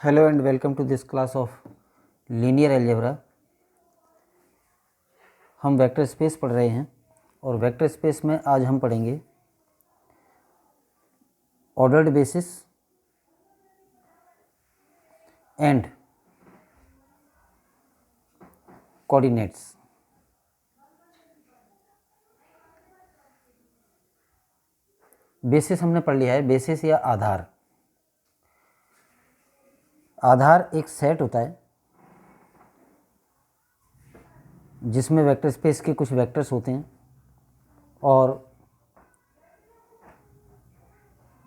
Hello and welcome to this class of linear algebra. हम vector space पढ़ रहे हैं और वेक्टर स्पेस में आज हम पढ़ेंगे ordered basis and coordinates. Basis हमने पढ़ लिया है। बेसिस या आधार, आधार एक सेट होता है जिसमें वेक्टर स्पेस के कुछ वेक्टर्स होते हैं और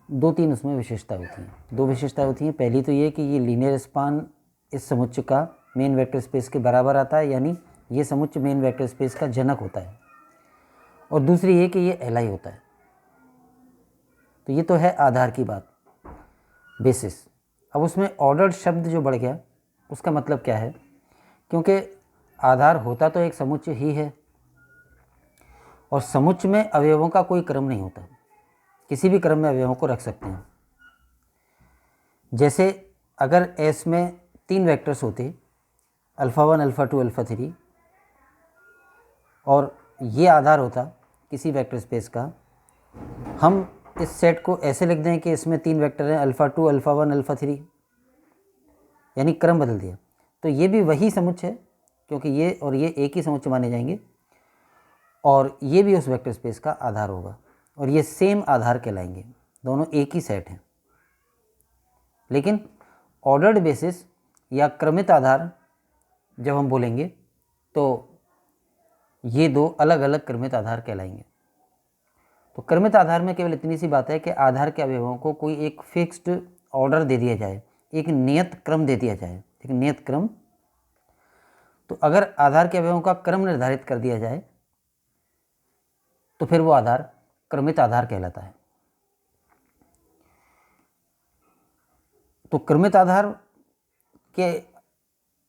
दो तीन उसमें विशेषताएं होती हैं। दो विशेषताएं होती हैं। पहली तो ये कि ये लीनियर स्पान इस समुच्चय का मेन वेक्टर स्पेस के बराबर आता है, यानी ये समुच्चय मेन वेक्टर स्पेस का जनक होता है। और दूसरी ये कि ये एलाई होता है। तो ये तो है आधार की बात, बेसिस। अब उसमें ऑर्डर्ड शब्द जो बढ़ गया उसका मतलब क्या है, क्योंकि आधार होता तो एक समुच्चय ही है और समुच्चय में अवयवों का कोई क्रम नहीं होता। किसी भी क्रम में अवयवों को रख सकते हैं। जैसे अगर एस में तीन वेक्टर्स होते, अल्फ़ा 1 अल्फ़ा 2 अल्फ़ा 3, और ये आधार होता किसी वेक्टर स्पेस का, हम इस सेट को ऐसे लिख दें कि इसमें तीन वेक्टर हैं अल्फ़ा 2 अल्फ़ा 1 अल्फ़ा 3, यानी क्रम बदल दिया, तो ये भी वही समुच्चय है, क्योंकि ये और ये एक ही समुच्चय माने जाएंगे और ये भी उस वेक्टर स्पेस का आधार होगा और ये सेम आधार कहलाएंगे। दोनों एक ही सेट हैं। लेकिन ऑर्डर्ड बेसिस या क्रमित आधार जब हम बोलेंगे तो ये दो अलग अलग क्रमित आधार कहलाएंगे। तो क्रमित आधार में केवल इतनी सी बात है कि आधार के अवयवों को कोई एक फिक्स्ड ऑर्डर दे दिया जाए, एक नियत क्रम दे दिया जाए, एक नियत क्रम। तो अगर आधार के अवयवों का क्रम निर्धारित कर दिया जाए तो फिर वो आधार क्रमित आधार कहलाता है। तो क्रमित आधार के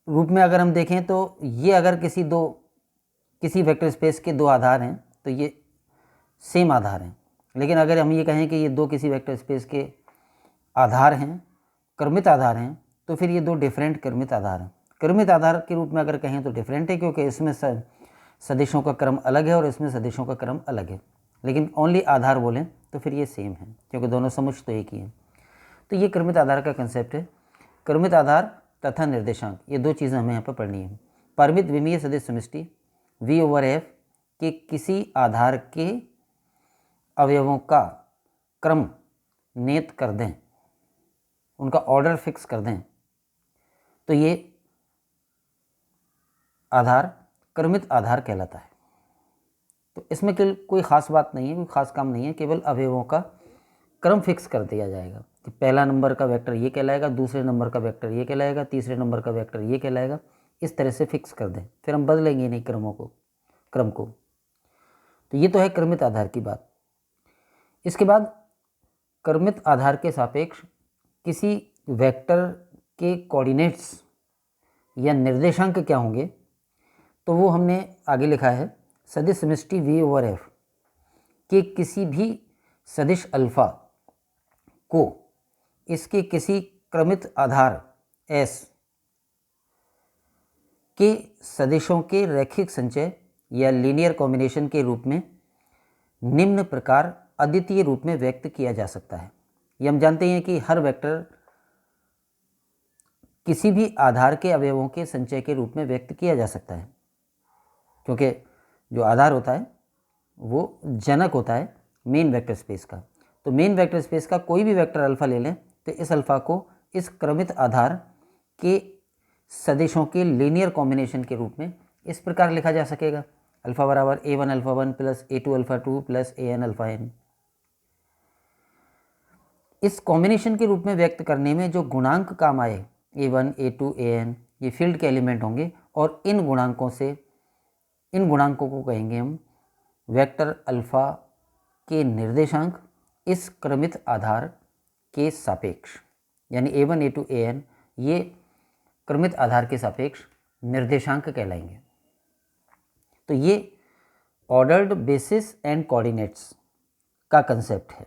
रूप में अगर हम देखें तो ये अगर किसी वेक्टर स्पेस के दो आधार हैं तो ये सेम आधार हैं। लेकिन अगर हम ये कहें कि ये दो किसी वेक्टर स्पेस के आधार हैं, क्रमित आधार हैं, तो फिर ये दो डिफरेंट क्रमित आधार हैं। क्रमित आधार के रूप में अगर कहें तो डिफरेंट है, क्योंकि इसमें सदिशों का क्रम अलग है और इसमें सदिशों का क्रम अलग है। लेकिन ओनली आधार बोलें तो फिर ये सेम है, क्योंकि दोनों समुच्चय तो एक ही हैं। तो ये क्रमित आधार का कंसेप्ट है। क्रमित आधार तथा निर्देशांक, ये दो चीज़ें हमें यहाँ पर पढ़नी है। परिमित विमीय सदिश समष्टि V/F के किसी आधार के अवयवों का क्रम नियत कर दें, उनका ऑर्डर फिक्स कर दें, तो ये आधार क्रमित आधार कहलाता है। तो इसमें कोई ख़ास बात नहीं है, कोई ख़ास काम नहीं है, केवल अवयवों का क्रम फिक्स कर दिया जाएगा कि पहला नंबर का वेक्टर ये कहलाएगा, दूसरे नंबर का वेक्टर ये कहलाएगा, तीसरे नंबर का वेक्टर ये कहलाएगा। इस तरह से फिक्स कर दें, फिर हम बदलेंगे नहीं क्रम को। तो ये तो है क्रमित आधार की बात। इसके बाद क्रमित आधार के सापेक्ष किसी वेक्टर के कोऑर्डिनेट्स या निर्देशांक क्या होंगे, तो वो हमने आगे लिखा है। सदिश समष्टि V/F के किसी भी सदिश अल्फा को इसके किसी क्रमित आधार S के सदिशों के रैखिक संचय या लीनियर कॉम्बिनेशन के रूप में निम्न प्रकार अद्वितीय रूप में व्यक्त किया जा सकता है। ये हम जानते हैं कि हर वेक्टर किसी भी आधार के अवयवों के संचय के रूप में व्यक्त किया जा सकता है, क्योंकि जो आधार होता है वो जनक होता है मेन वेक्टर स्पेस का। तो मेन वेक्टर स्पेस का कोई भी वेक्टर अल्फ़ा ले लें तो इस अल्फ़ा को इस क्रमित आधार के सदिशों के लीनियर कॉम्बिनेशन के रूप में इस प्रकार लिखा जा सकेगा। अल्फ़ा बराबर A1 alpha 1 plus A2 alpha 2 plus AN alpha n। इस कॉम्बिनेशन के रूप में व्यक्त करने में जो गुणांक काम आए, A1 A2 AN, ये फील्ड के एलिमेंट होंगे और इन गुणांकों को कहेंगे हम वेक्टर अल्फ़ा के निर्देशांक इस क्रमित आधार के सापेक्ष, यानी A1 A2 AN ये क्रमित आधार के सापेक्ष निर्देशांक कहलाएंगे। तो ये ऑर्डर्ड बेसिस एंड कोऑर्डिनेट्स का कंसेप्ट है।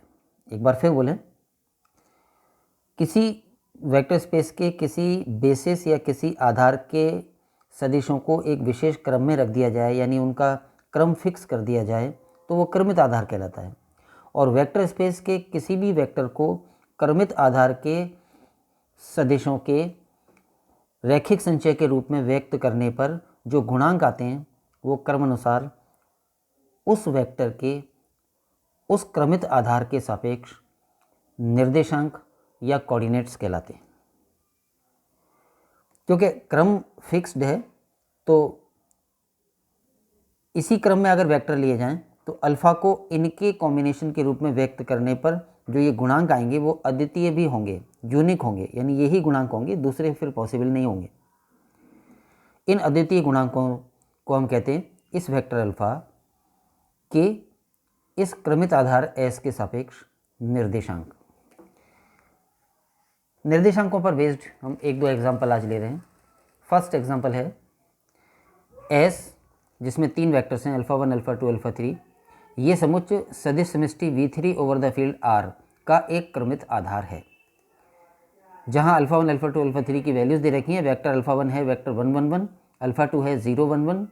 एक बार फिर बोलें, किसी वेक्टर स्पेस के किसी बेसिस या किसी आधार के सदिशों को एक विशेष क्रम में रख दिया जाए, यानी उनका क्रम फिक्स कर दिया जाए, तो वो क्रमित आधार कहलाता है। और वेक्टर स्पेस के किसी भी वेक्टर को क्रमित आधार के सदिशों के रैखिक संचय के रूप में व्यक्त करने पर जो गुणांक आते हैं वो क्रमानुसार उस वेक्टर के उस क्रमित आधार के सापेक्ष निर्देशांक या कोऑर्डिनेट्स कहलाते हैं। क्योंकि क्रम फिक्स्ड है तो इसी क्रम में अगर वेक्टर लिए जाएं तो अल्फ़ा को इनके कॉम्बिनेशन के रूप में व्यक्त करने पर जो ये गुणांक आएंगे वो अद्वितीय भी होंगे, यूनिक होंगे, यानी यही गुणांक होंगे, दूसरे फिर पॉसिबल नहीं होंगे। इन अद्वितीय गुणांकों को हम कहते हैं इस वेक्टर अल्फ़ा के इस क्रमित आधार S के सापेक्ष निर्देशांक। निर्देशांकों पर बेस्ड हम एक दो एग्जाम्पल आज ले रहे हैं। फर्स्ट एग्जाम्पल है S, जिसमें 3 वेक्टर्स हैं अल्फ़ा 1, अल्फ़ा 2, अल्फ़ा 3। ये समुच्च सदिश समष्टि V3 over the field R का एक क्रमित आधार है, जहां अल्फ़ा 1, अल्फ़ा 2, अल्फ़ा 3 की वैल्यूज़ दे रखी हैं। वेक्टर अल्फ़ा 1 है वेक्टर 1 1 1, अल्फ़ा 2 है 0 1 1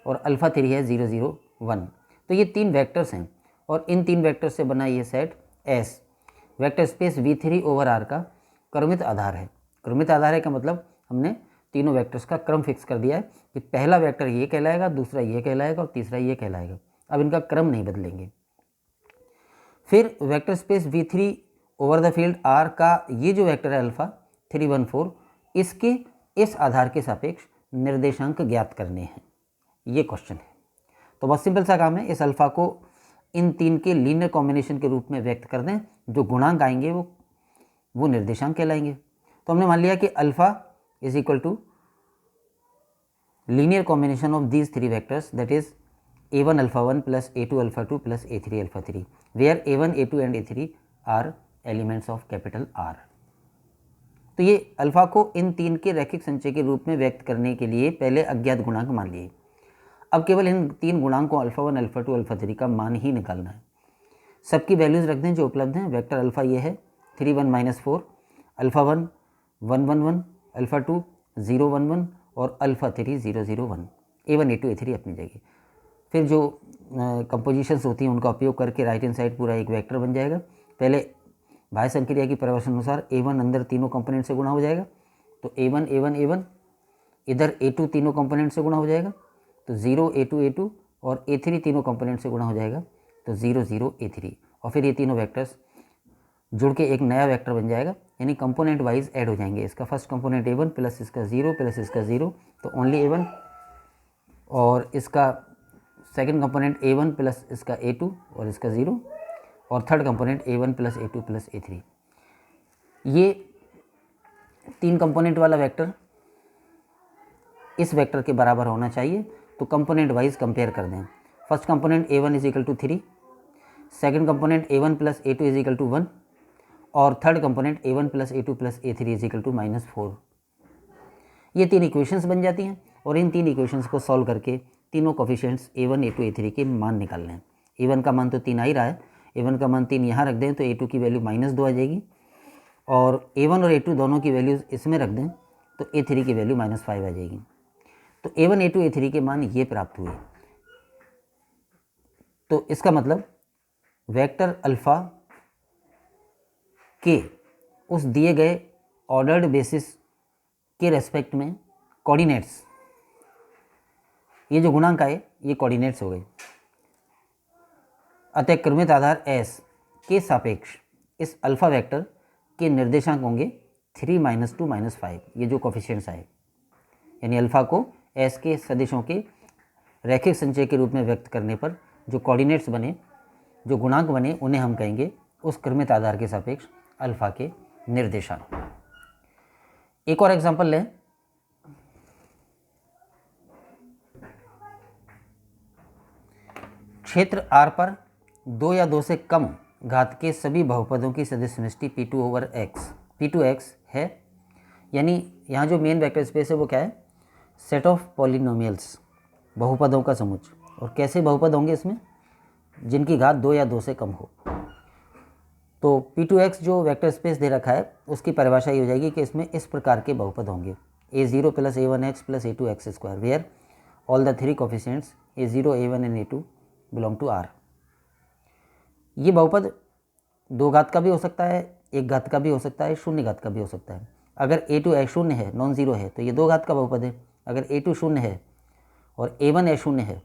और अल्फ़ा 3 है 0 0 1। तो ये 3 वेक्टर्स हैं और इन 3 वेक्टर्स से बना ये set S vector space V3 over R का क्रमित आधार है। क्रमित आधार है का मतलब हमने तीनों वेक्टर्स का क्रम फिक्स कर दिया है कि पहला वेक्टर ये कहलाएगा, दूसरा ये कहलाएगा और तीसरा ये कहलाएगा। अब इनका क्रम नहीं बदलेंगे। फिर vector space V3 over the field R का ये जो वेक्टर है अल्फ़ा 3 1 4, इसके इस आधार के सापेक्ष निर्देशांक ज्ञात करने हैं। ये क्वेश्चन है। तो बहुत सिंपल सा काम है, इस अल्फ़ा को इन 3 के लीनियर कॉम्बिनेशन के रूप में व्यक्त कर दें, जो गुणांक आएंगे वो निर्देशांक कहलाएंगे। तो हमने मान लिया कि alpha is equal to linear combination of these 3 vectors, that is a1 alpha 1 plus a2 alpha 2 plus a3 alpha 3, where a1 a2 and a3 are elements of capital R। तो ये अल्फ़ा को इन 3 के रैखिक संचय के रूप में व्यक्त करने के लिए पहले अज्ञात गुणांक मान लिए। अब केवल इन 3 गुणांकों अल्फ़ा 1, अल्फ़ा 2, अल्फ़ा 3 का मान ही निकालना है। सबकी वैल्यूज़ रख दें जो उपलब्ध हैं। वेक्टर अल्फ़ा ये है 3 1 -4, अल्फ़ा 1 1 1 1, अल्फ़ा 2 0 1 1 और अल्फ़ा 3 0 0 1। a1 a2 a3 अपनी जगह। फिर जो कंपोजिशंस होती हैं उनका उपयोग करके राइट हैंड साइड पूरा एक वेक्टर बन जाएगा। पहले भाज्य संक्रिया की परिभाषा अनुसार a1 अंदर तीनों कंपोनेंट से गुणा हो जाएगा, तो a1 a1 a1, इधर a2 तीनों कंपोनेंट से गुणा हो जाएगा, तो 0 a2 a2 और a3 तीनों कंपोनेंट से गुणा हो जाएगा, तो 0 0 a3। और फिर ये तीनों वेक्टर्स जुड़ के एक नया वेक्टर बन जाएगा, यानी कंपोनेंट वाइज ऐड हो जाएंगे। इसका फर्स्ट कंपोनेंट a1 प्लस इसका 0 प्लस इसका 0, तो ओनली a1, और इसका सेकंड कंपोनेंट a1 प्लस इसका a2 और इसका 0, और third component a1 plus a2 plus a3। ये 3 कंपोनेंट वाला वेक्टर इस वेक्टर के बराबर होना चाहिए। तो कंपोनेंट वाइज कंपेयर कर दें। First component a1 is equal to 3, second component a1 plus a2 is equal to 1 और third component a1 plus a2 plus a3 is equal to -4। ये 3 इक्वेशंस बन जाती हैं और इन 3 इक्वेशंस को सॉल्व करके तीनों कोफिशिएंट्स a1 a2 a3 के मान निकालने हैं। a1 का मान तो 3 आ ही रहा है, a1 का मान 3 यहाँ रख दें तो a2 की वैल्यू -2 आ जाएगी, और a1 और a2 दोनों की वैल्यूज़ इसमें रख दें तो a3 की वैल्यू -5 आ जाएगी। तो a1 a2 a3 के मान ये प्राप्त हुए। तो इसका मतलब वेक्टर अल्फ़ा के उस दिए गए ऑर्डर्ड बेसिस के रेस्पेक्ट में कोऑर्डिनेट्स, ये जो गुणांक आए ये कोऑर्डिनेट्स हो गए। अतः क्रमित आधार S के सापेक्ष इस अल्फ़ा वेक्टर के निर्देशांक होंगे 3 -2 -5, ये जो कोफिशिएंट्स आए, यानी अल्फ़ा को S के सदिशों के रैखिक संचय के रूप में व्यक्त करने पर जो कोऑर्डिनेट्स बने, जो गुणांक बने, उन्हें हम कहेंगे उस क्रमित आधार के सापेक्ष अल्फ़ा के निर्देशांक। एक और एग्जांपल लें। क्षेत्र R पर 2 या 2 से कम घात के सभी बहुपदों की सदिश समष्टि P2 ओवर X, P2X है, यानी यहाँ जो मेन वेक्टर स्पेस है वो क्या है, सेट ऑफ पॉलिनोमियल्स, बहुपदों का समुच्चय। और कैसे बहुपद होंगे इसमें, जिनकी घात 2 या 2 से कम हो। तो P2x जो वेक्टर स्पेस दे रखा है उसकी परिभाषा ये हो जाएगी कि इसमें इस प्रकार के बहुपद होंगे A0 + A1x + A2x² where all the three coefficients A0, A1 and A2 belong to R। ये बहुपद 2 घात का भी हो सकता है, 1 घात का भी हो सकता है, 0 घात का भी हो सकता है। अगर A2 अशून्य है, नॉन ज़ीरो है, तो ये 2 घात का बहुपद है। अगर A2 शून्य है और A1 अशून्य है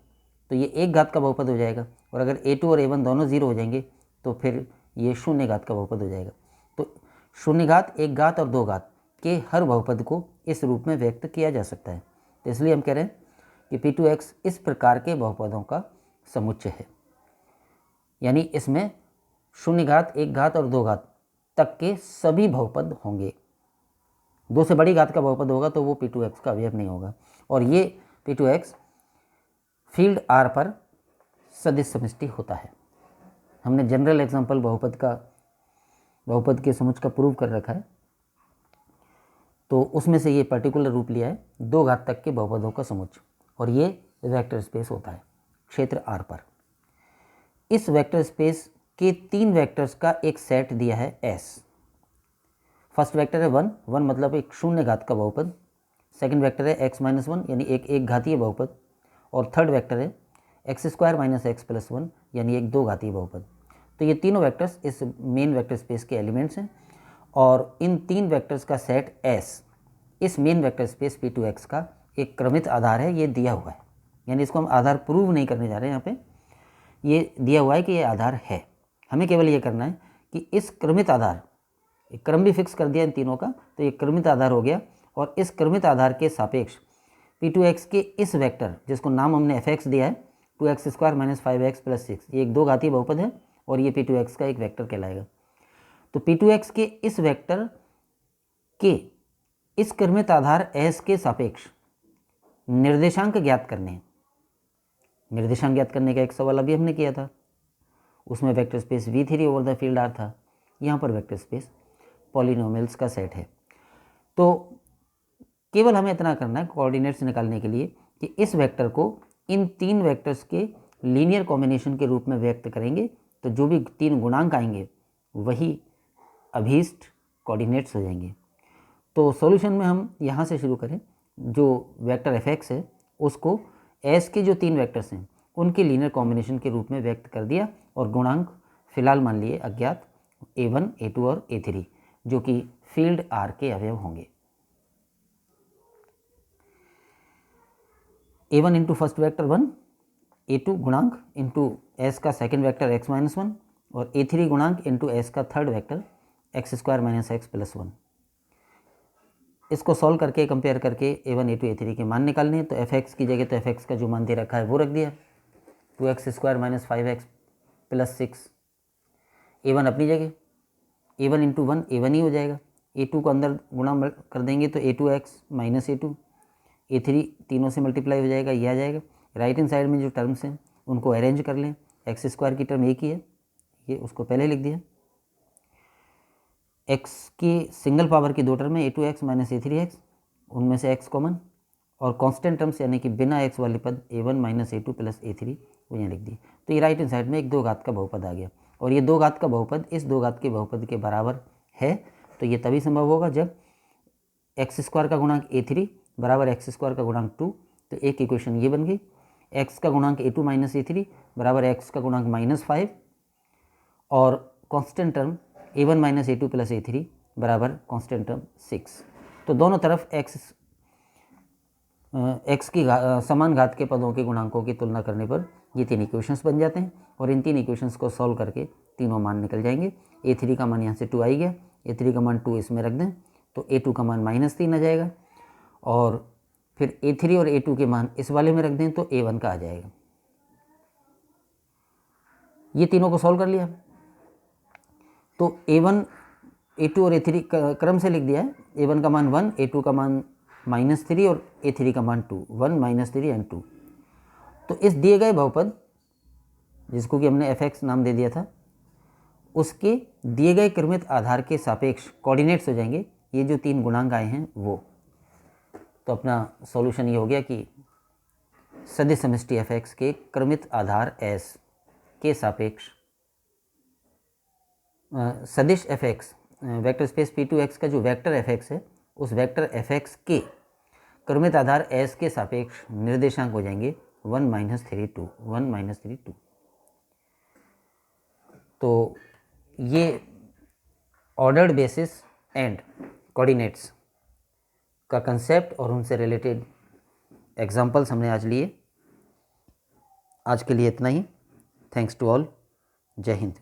तो ये 1 घात का बहुपद हो जाएगा। और अगर A2 और A1 दोनों ज़ीरो हो जाएंगे तो फिर ये 0 घात का बहुपद हो जाएगा। तो 0 घात, 1 घात और 2 घात के हर बहुपद को इस रूप में व्यक्त किया जा सकता है। तो इसलिए हम कह रहे हैं कि P2x इस प्रकार के बहुपदों का समुच्चय है, यानी इसमें 0 घात, 1 घात और 2 घात तक के सभी बहुपद होंगे। 2 से बड़ी घात का बहुपद होगा तो वो P2x का अवयव नहीं होगा। और ये P2x फील्ड R पर सदिश समष्टि होता है। हमने जनरल एग्जाम्पल बहुपद के समुच्चय का प्रूव कर रखा है, तो उसमें से ये पर्टिकुलर रूप लिया है 2 घात तक के बहुपदों का समुच्चय, और ये वेक्टर स्पेस होता है क्षेत्र R पर। इस वेक्टर स्पेस के 3 वेक्टर्स का एक सेट दिया है S। फर्स्ट वेक्टर है 1 मतलब एक 0 घात का बहुपद। सेकंड वेक्टर है x-1 यानी एक घातीय बहुपद। और थर्ड वेक्टर है x² - x + 1 यानी एक 2 घातीय बहुपद। तो ये तीनों वेक्टर्स इस मेन वेक्टर स्पेस के एलिमेंट्स हैं, और इन 3 वेक्टर्स का सेट S इस मेन वेक्टर स्पेस P2x का एक क्रमित आधार है। ये दिया हुआ है, यानी इसको हम आधार प्रूव नहीं करने जा रहे हैं। यहाँ पे ये दिया हुआ है कि ये आधार है। हमें केवल ये करना है कि इस क्रमित आधार, एक क्रम भी फिक्स कर दिया इन तीनों का, तो ये क्रमित आधार हो गया। और इस क्रमित आधार के सापेक्ष P2x के इस वेक्टर, जिसको नाम हमने fx दिया है, 2x² - 5x + 6, ये एक 2 घातीय बहुपद है और ये P2x का एक वेक्टर कहलाएगा। तो P2x के इस वेक्टर के इस क्रमित आधार S के सापेक्ष निर्देशांक ज्ञात करने हैं। निर्देशांक ज्ञात करने का एक सवाल अभी हमने किया था, उसमें vector space V3 over the field R था। यहाँ पर वेक्टर स्पेस पॉलिनोमियल्स का सेट है। तो केवल हमें इतना करना है कोऑर्डिनेट्स निकालने के लिए कि इस वेक्टर को इन 3 वेक्टर्स के लीनियर कॉम्बिनेशन के रूप में व्यक्त करेंगे, तो जो भी 3 गुणांक आएंगे वही अभीष्ट कोऑर्डिनेट्स हो जाएंगे। तो सॉल्यूशन में हम यहाँ से शुरू करें। जो वेक्टर fx है उसको S के जो 3 वेक्टर्स हैं उनके लीनियर कॉम्बिनेशन के रूप में व्यक्त कर दिया, और गुणांक फिलहाल मान लिए अज्ञात A1, A2 और A3 जो कि फील्ड R के अवयव होंगे। A1 into first vector 1, A2 गुणांक इंटू S का सेकेंड वेक्टर x-1 और A3 गुणांक इंटू S का थर्ड वेक्टर x² - x + 1। इसको सॉल्व करके कंपेयर करके A1, A2, A3 के मान निकालने हैं। तो fx की जगह तो fx का जो मान दे रखा है वो रख दिया, 2x² - 5x + 6। A1 अपनी जगह, A1 इंटू 1 A1 ही हो जाएगा। A2 को अंदर गुणा कर देंगे तो A2x - A2, A3 तीनों से मल्टीप्लाई हो जाएगा, ये आ जाएगा। राइट हैंड साइड में जो टर्म्स हैं उनको अरेंज कर लें। x² की टर्म एक ही है, ये उसको पहले लिख दिया। x की सिंगल पावर की 2 टर्म है, A2x - A3x, उनमें से x कॉमन, और कांस्टेंट टर्म्स यानी कि बिना x वाले पद A1 - A2 + A3 वो यहाँ लिख दी। तो ये राइट हैंड साइड में एक 2 घात का बहुपद आ गया, और ये 2 घात का बहुपद इस 2 घात के बहुपद के बराबर है। तो ये तभी संभव होगा जब x² का गुणांक A3 बराबर x² का गुणांक 2। तो एक इक्वेशन ये बन गई, x का गुणांक A2 - A3 बराबर x का गुणांक -5, और constant term A1 - A2 + A3 बराबर कांस्टेंट टर्म 6। तो दोनों तरफ x की समान घात के पदों के गुणांकों की तुलना करने पर ये 3 इक्वेशंस बन जाते हैं, और इन 3 इक्वेशंस को सॉल्व करके तीनों मान निकल जाएंगे। A3 का मान यहाँ से 2 आ गया, A3 का मान 2 इसमें रख दें तो A2 का मान -3 आ जाएगा, और फिर A3 और A2 के मान इस वाले में रख दें तो A1 का आ जाएगा। ये तीनों को सॉल्व कर लिया तो A1, A2 और A3 क्रम से लिख दिया है। A1 का मान 1, A2 का मान -3 और A3 का मान 2, 1 -3 एंड 2। तो इस दिए गए बहुपद जिसको कि हमने fx नाम दे दिया था, उसके दिए गए क्रमित आधार के सापेक्ष कोऑर्डिनेट्स हो जाएंगे ये जो 3 गुणांक आए हैं वो। तो अपना सॉल्यूशन ये हो गया कि सदिश समष्टि fx के क्रमित आधार S के सापेक्ष सदिश F x vector space P2X का जो वेक्टर एफ एक्स है उस वेक्टर एफ एक्स के क्रमित आधार S के सापेक्ष निर्देशांक हो जाएंगे 1 - 3 2। तो ये ऑर्डर्ड बेसिस एंड कोऑर्डिनेट्स का कंसेप्ट और उनसे रिलेटेड एग्जांपल्स हमने आज लिए। आज के लिए इतना ही। Thanks to all. जय हिंद।